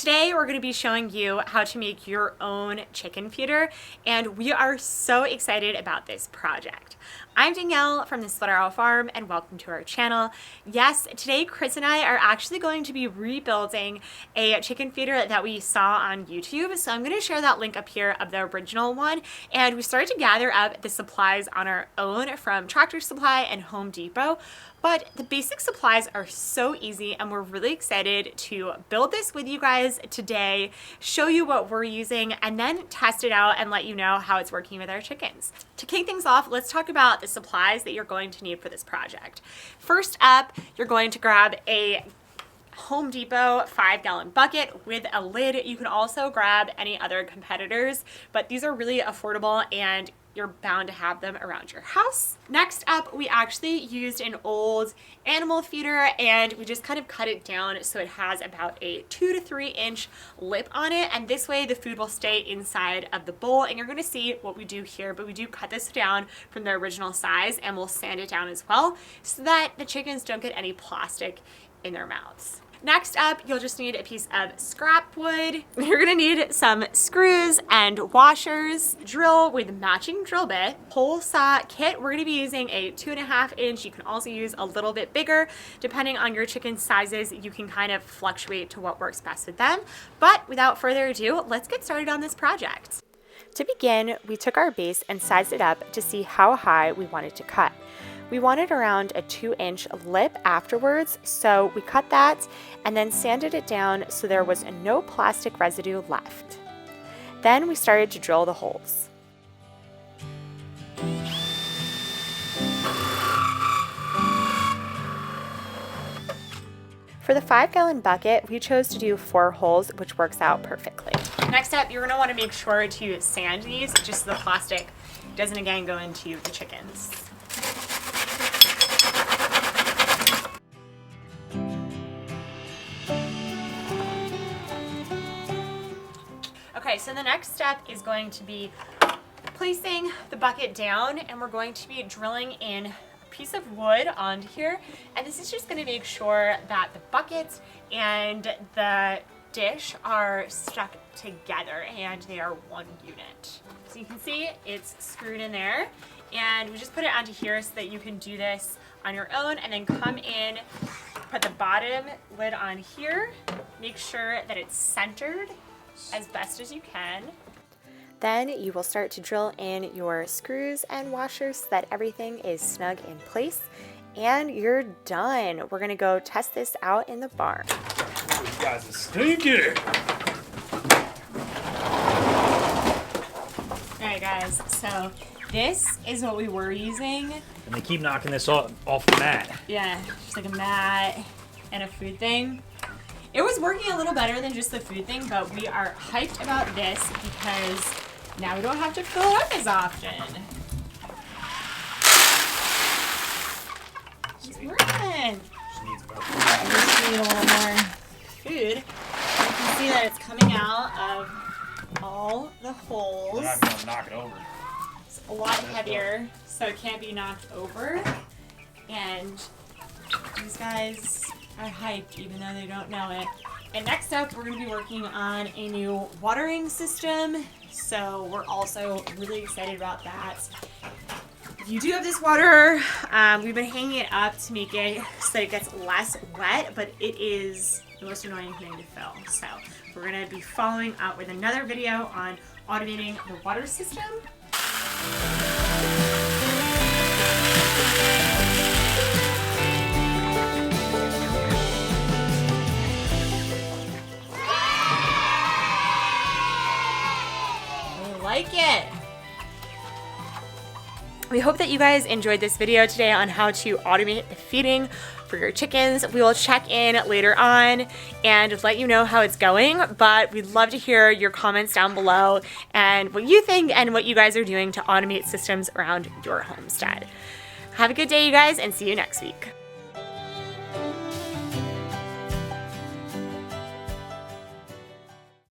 Today we're going to be showing you how to make your own chicken feeder, and we are so excited about this project. I'm Danielle from the Slaughterhouse Farm, and welcome to our channel. Yes, today Chris and I are actually going to be rebuilding a chicken feeder that we saw on YouTube. So I'm going to share that link up here of the original one. And we started to gather up the supplies on our own from Tractor Supply and Home Depot. But the basic supplies are so easy, and we're really excited to build this with you guys today, show you what we're using, and then test it out and let you know how it's working with our chickens. To kick things off, let's talk about the supplies that you're going to need for this project. First up, you're going to grab a Home Depot 5-gallon bucket with a lid. You can also grab any other competitors, but these are really affordable and you're bound to have them around your house. Next up, we actually used an old animal feeder and we just kind of cut it down so it has about a 2 to 3 inch lip on it, and this way the food will stay inside of the bowl. And you're going to see what we do here, but we do cut this down from the original size and we'll sand it down as well so that the chickens don't get any plastic in their mouths. Next up, you'll just need a piece of scrap wood. You're gonna need some screws and washers, drill with matching drill bit, hole saw kit. We're gonna be using a 2.5 inch. You can also use a little bit bigger. Depending on your chicken sizes, you can kind of fluctuate to what works best with them. But without further ado, let's get started on this project. To begin, we took our base and sized it up to see how high we wanted to cut. We wanted around a 2-inch lip afterwards, so we cut that and then sanded it down so there was no plastic residue left. Then we started to drill the holes. For the 5-gallon bucket, we chose to do 4 holes, which works out perfectly. Next up, you're going to want to make sure to sand these just so the plastic doesn't again go into the chickens. Okay, so the next step is going to be placing the bucket down, and we're going to be drilling in a piece of wood onto here, and this is just going to make sure that the bucket and the dish are stuck together and they are one unit. So you can see it's screwed in there, and we just put it onto here so that you can do this on your own, and then come in, put the bottom lid on here, make sure that it's centered as best as you can. Then you will start to drill in your screws and washers so that everything is snug in place, and you're done. We're gonna go test this out in the barn. You guys are stinky. Alright guys, so this is what we were using. And they keep knocking this off the mat. Yeah, just like a mat and a food thing. It was working a little better than just the food thing, but we are hyped about this because now we don't have to fill it up as often. It's working. Just need a little more food. You can see that it's coming out of all the holes. I'm going to knock it over. It's a lot heavier, so it can't be knocked over. And these guys are hyped even though they don't know it. And next up, we're going to be working on a new watering system, so we're also really excited about that. If you do have this water, we've been hanging it up to make it so it gets less wet, but it is the most annoying thing to fill. So we're going to be following up with another video on automating the water system. Like it. We hope that you guys enjoyed this video today on how to automate the feeding for your chickens. We will check in later on and let you know how it's going, but we'd love to hear your comments down below and what you think and what you guys are doing to automate systems around your homestead. Have a good day, you guys, and see you next week.